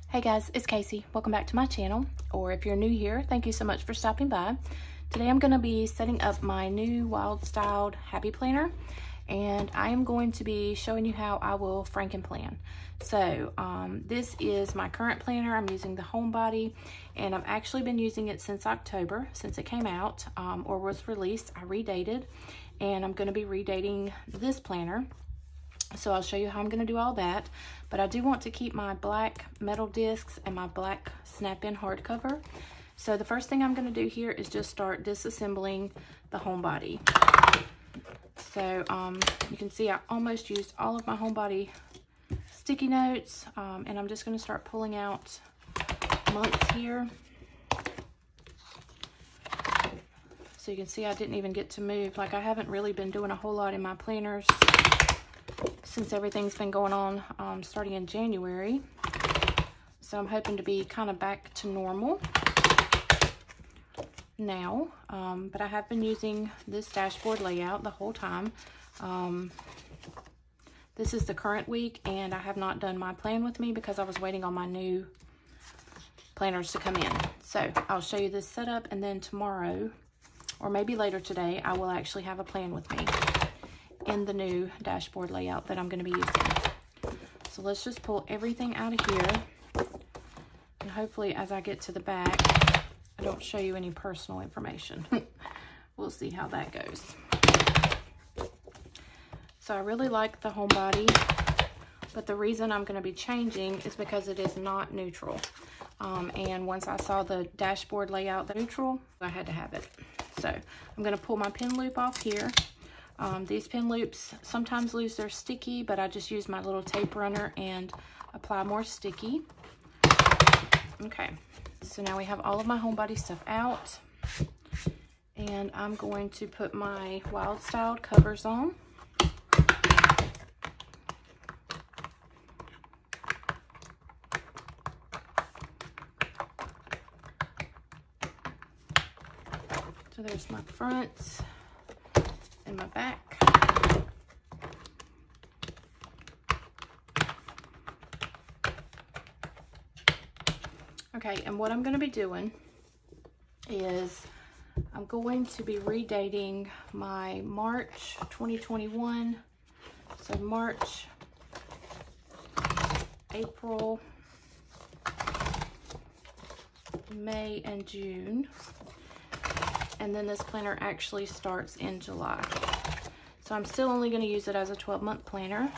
Hey guys, it's Casey. Welcome back to my channel, or if you're new here, thank you so much for stopping by. Today I'm going to be setting up my new Wild Styled Happy Planner, and I am going to be showing you how I will Franken-plan. So this is my current planner. I'm using the Homebody, and I've actually been using it since October, since it came out or was released. I redated, and I'm going to be redating this planner. So I'll show you how I'm going to do all that, but I do want to keep my black metal discs and my black snap-in hardcover. So the first thing I'm going to do here is just start disassembling the Homebody. So you can see I almost used all of my Homebody sticky notes, and I'm just going to start pulling out months here. So you can see I didn't even get to move. Like, I haven't really been doing a whole lot in my planners since everything's been going on starting in January. So I'm hoping to be kind of back to normal now. But I have been using this dashboard layout the whole time. This is the current week, and I have not done my plan with me because I was waiting on my new planners to come in. So I'll show you this setup, and then tomorrow, or maybe later today, I will actually have a plan with me in the new dashboard layout that I'm going to be using. So let's just pull everything out of here, and hopefully as I get to the back I don't show you any personal information. We'll see how that goes. So I really like the Homebody, but the reason I'm going to be changing is because it is not neutral, and once I saw the dashboard layout, the neutral, I had to have it. So I'm going to pull my pin loop off here. These pin loops sometimes lose their sticky, but I just use my little tape runner and apply more sticky. Okay, so now we have all of my Homebody stuff out, and I'm going to put my Wild Styled covers on. So there's my front and my back. Okay, and what I'm going to be doing is I'm going to be redating my March 2021. So March, April, May, and June. And then this planner actually starts in July. So I'm still only going to use it as a 12-month planner.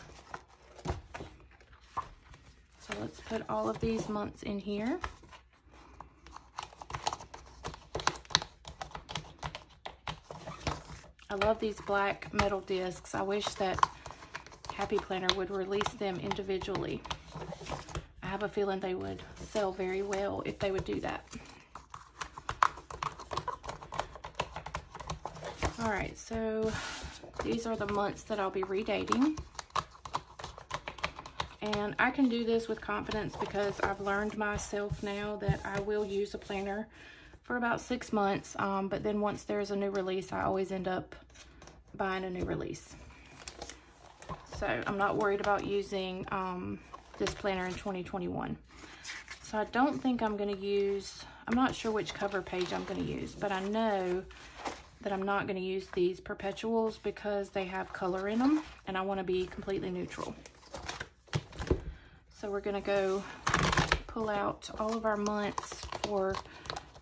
So let's put all of these months in here. I love these black metal discs. I wish that Happy Planner would release them individually. I have a feeling they would sell very well if they would do that. All right, so these are the months that I'll be redating. And I can do this with confidence because I've learned myself now that I will use a planner for about 6 months. But then once there's a new release, I always end up buying a new release. So I'm not worried about using this planner in 2021. So I don't think I'm going to use, I'm not sure which cover page I'm going to use, but I know that I'm not going to use these perpetuals because they have color in them, and I want to be completely neutral. So we're going to go pull out all of our months for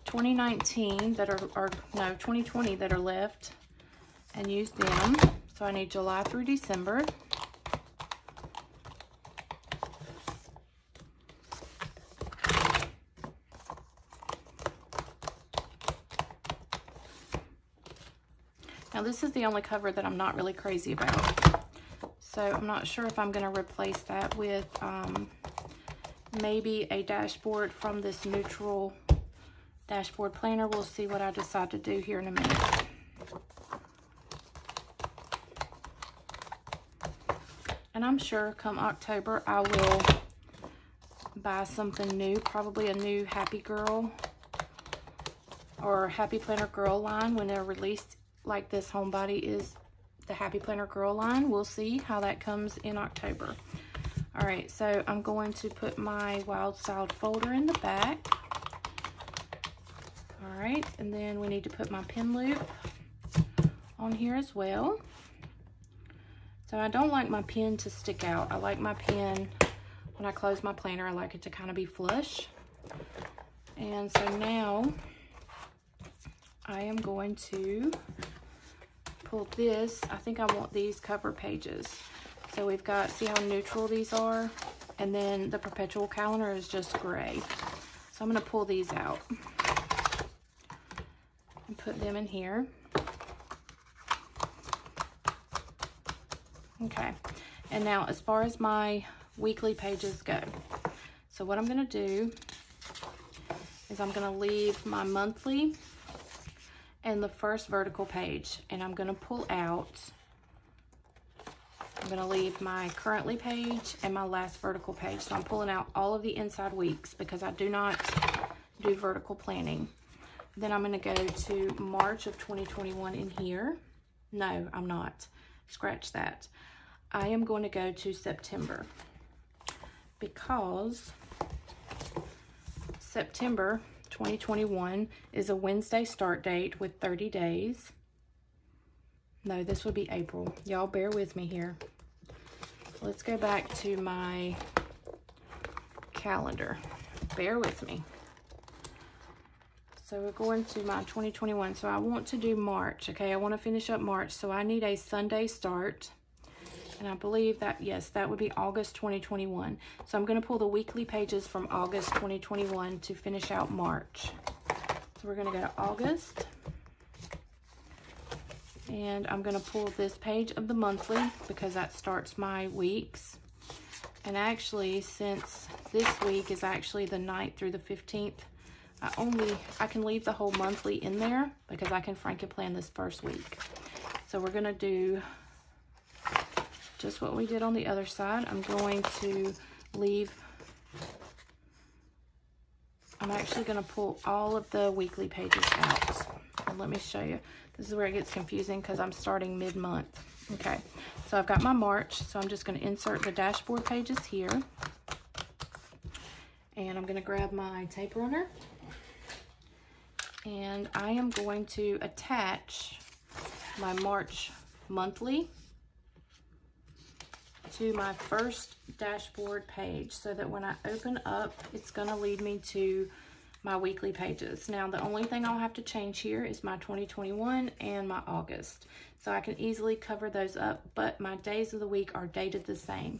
2019 that are, no, 2020 that are left, and use them. So I need July through December. Now this is the only cover that I'm not really crazy about. So I'm not sure if I'm going to replace that with maybe a dashboard from this neutral dashboard planner. We'll see what I decide to do here in a minute. And I'm sure come October I will buy something new, probably a new Happy Girl or Happy Planner Girl line when they're released. Like this Homebody is the Happy Planner Girl line. We'll see how that comes in October. All right, so I'm going to put my Wild Styled folder in the back. All right, and then we need to put my pin loop on here as well. So I don't like my pen to stick out. I like my pen, when I close my planner, I like it to kind of be flush. And so now I am going to pull this. I think I want these cover pages. So we've got, see how neutral these are? And then the perpetual calendar is just gray. So I'm gonna pull these out and put them in here. Okay, and now as far as my weekly pages go, so what I'm gonna do is I'm gonna leave my monthly and the first vertical page, and I'm gonna pull out, I'm gonna leave my currently page and my last vertical page. So I'm pulling out all of the inside weeks because I do not do vertical planning. Then I'm gonna go to March of 2021 in here. No, I'm not. Scratch that. I am going to go to September because September 2021 is a Wednesday start date with 30 days. No, this would be April. Y'all bear with me here. Let's go back to my calendar. Bear with me. So we're going to my 2021. So I want to do March, okay? I want to finish up March. So I need a Sunday start. And I believe that, yes, that would be August 2021. So I'm going to pull the weekly pages from August 2021 to finish out March. So we're going to go to August. And I'm going to pull this page of the monthly because that starts my weeks. And actually, since this week is actually the 9th through the 15th, I can leave the whole monthly in there because I can Frankenplan this first week. So we're going to do just what we did on the other side. I'm going to leave, I'm actually going to pull all of the weekly pages out. And let me show you. This is where it gets confusing because I'm starting mid-month. Okay, so I've got my March, so I'm just going to insert the dashboard pages here. And I'm going to grab my tape runner. And I am going to attach my March monthly to my first dashboard page so that when I open up, it's going to lead me to my weekly pages. Now, the only thing I'll have to change here is my 2021 and my August. So I can easily cover those up, but my days of the week are dated the same.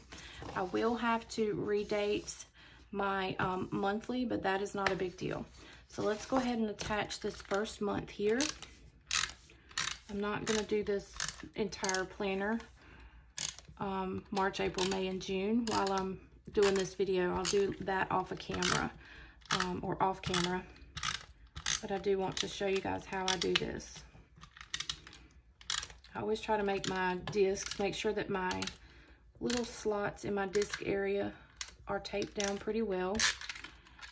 I will have to redate my monthly, but that is not a big deal. So let's go ahead and attach this first month here. I'm not going to do this entire planner, March, April, May, and June. While I'm doing this video, I'll do that off of camera, or off camera. But I do want to show you guys how I do this. I always try to make my discs, make sure that my little slots in my disc area are taped down pretty well.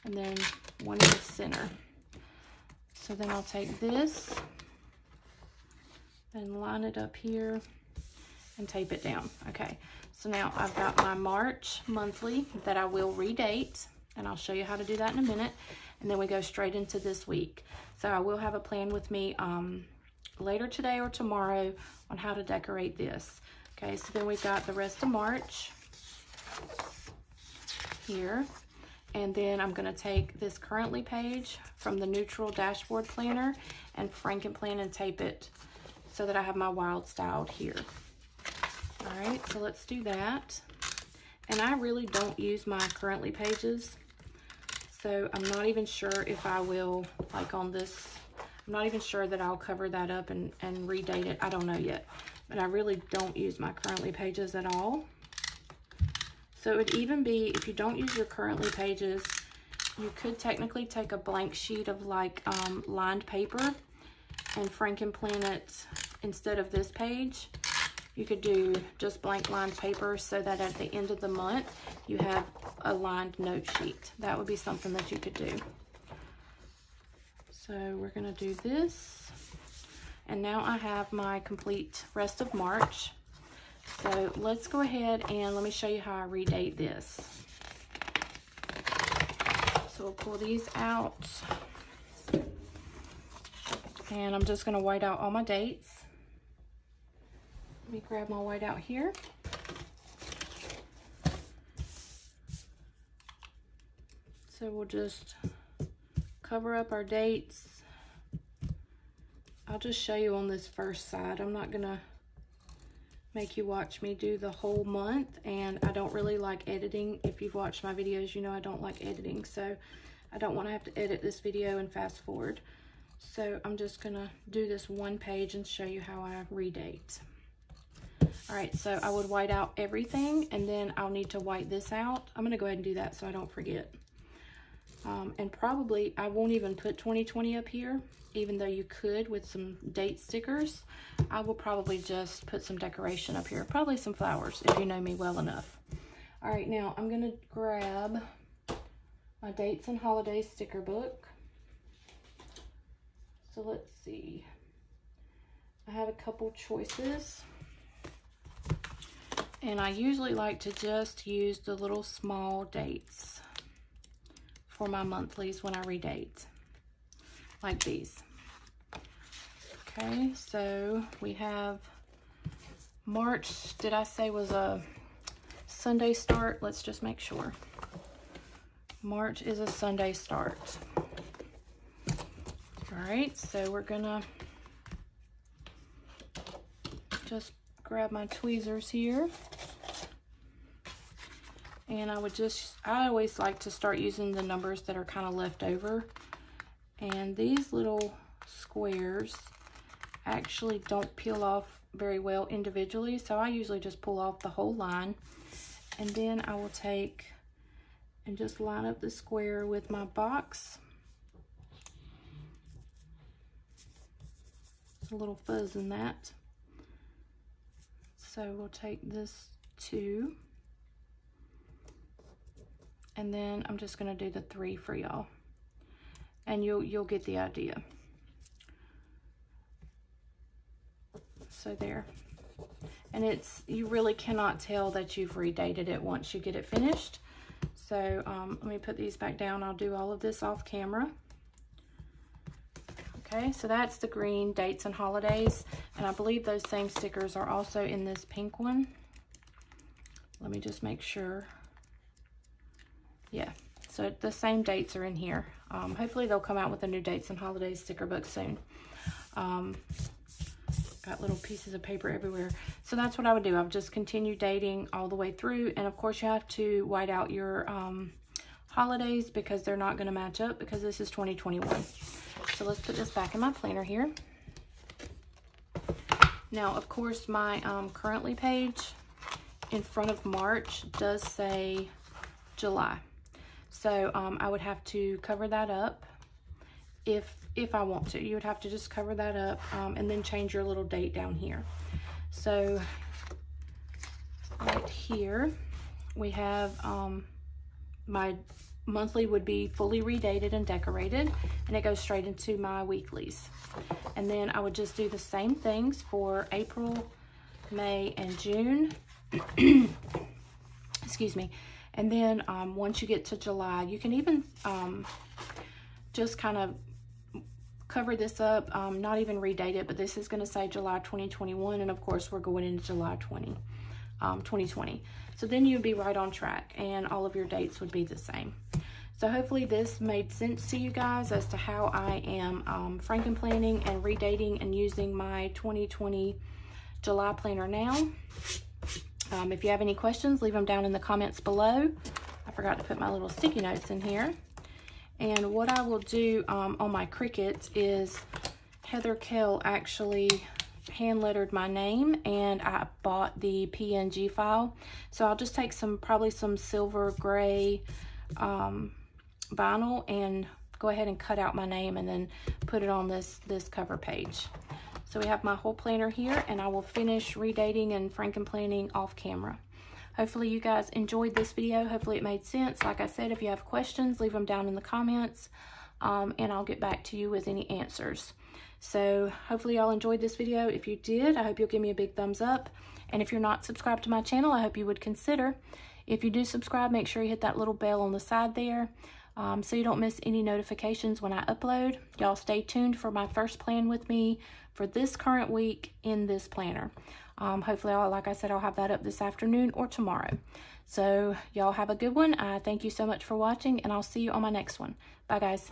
And then one in the center. So then I'll take this and line it up here and tape it down. Okay, so now I've got my March monthly that I will redate, and I'll show you how to do that in a minute. And then we go straight into this week. So I will have a plan with me later today or tomorrow on how to decorate this. Okay, so then we've got the rest of March here. And then I'm going to take this currently page from the neutral dashboard planner and Frankenplan and tape it so that I have my Wild Styled here. All right, so let's do that. And I really don't use my currently pages, so I'm not even sure if I will, like on this, I'm not even sure that I'll cover that up and redate it. I don't know yet, but I really don't use my currently pages at all. So it would even be, if you don't use your currently pages, you could technically take a blank sheet of like lined paper and Frankenplan it instead of this page. You could do just blank lined paper so that at the end of the month, you have a lined note sheet. That would be something that you could do. So we're gonna do this. And now I have my complete rest of March. So let's go ahead and let me show you how I redate this. So we'll pull these out. And I'm just going to white out all my dates. Let me grab my white out here. So we'll just cover up our dates. I'll just show you on this first side. I'm not gonna make you watch me do the whole month, and I don't really like editing. If you've watched my videos, you know I don't like editing, so I don't want to have to edit this video and fast forward. So I'm just gonna do this one page and show you how I redate. All right, so I would white out everything, and then I'll need to white this out. I'm gonna go ahead and do that so I don't forget. And probably I won't even put 2020 up here, even though you could with some date stickers. I will probably just put some decoration up here, probably some flowers if you know me well enough. All right, now I'm gonna grab my dates and holidays sticker book. So let's see, I have a couple choices, and I usually like to just use the little small dates for my monthlies when I redate, like these. Okay, so we have March, did I say was a Sunday start? Let's just make sure. March is a Sunday start. All right, so we're gonna just grab my tweezers here. And I always like to start using the numbers that are kind of left over. And these little squares actually don't peel off very well individually, so I usually just pull off the whole line. And then I will take and just line up the square with my box. There's a little fuzz in that. So we'll take this 2. And then I'm just gonna do the 3 for y'all. And you'll get the idea. So there. And you really cannot tell that you've redated it once you get it finished. So let me put these back down. I'll do all of this off camera. Okay, so that's the green dates and holidays. And I believe those same stickers are also in this pink one. Let me just make sure. Yeah, so the same dates are in here. Hopefully they'll come out with a new dates and holidays sticker book soon. Got little pieces of paper everywhere. So that's what I would do. I would just continue dating all the way through. And of course you have to white out your holidays because they're not gonna match up because this is 2021. So let's put this back in my planner here. Now, of course, my currently page in front of March does say July. So I would have to cover that up if I want to. You would have to just cover that up and then change your little date down here. So right here we have my monthly would be fully redated and decorated, and it goes straight into my weeklies. And then I would just do the same things for April, May, and June. Excuse me. And then once you get to July, you can even just kind of cover this up, not even redate it, but this is going to say July 2021, and of course we're going into July 2020. So then you'd be right on track, and all of your dates would be the same. So hopefully this made sense to you guys as to how I am frankenplanning and redating and using my 2020 July planner now. If you have any questions, leave them down in the comments below. I forgot to put my little sticky notes in here. And what I will do on my Cricut is Heather Kell actually hand lettered my name, and I bought the PNG file. So I'll just take probably some silver gray vinyl and go ahead and cut out my name and then put it on this cover page. So we have my whole planner here, and I will finish redating and frankenplanning off camera. Hopefully you guys enjoyed this video. Hopefully it made sense. Like I said, if you have questions, leave them down in the comments, and I'll get back to you with any answers. So hopefully y'all enjoyed this video. If you did, I hope you'll give me a big thumbs up. And if you're not subscribed to my channel, I hope you would consider. If you do subscribe, make sure you hit that little bell on the side there so you don't miss any notifications when I upload. Y'all stay tuned for my first plan with me for this current week in this planner. Hopefully, like I said, I'll have that up this afternoon or tomorrow. So y'all have a good one. I thank you so much for watching, and I'll see you on my next one. Bye, guys.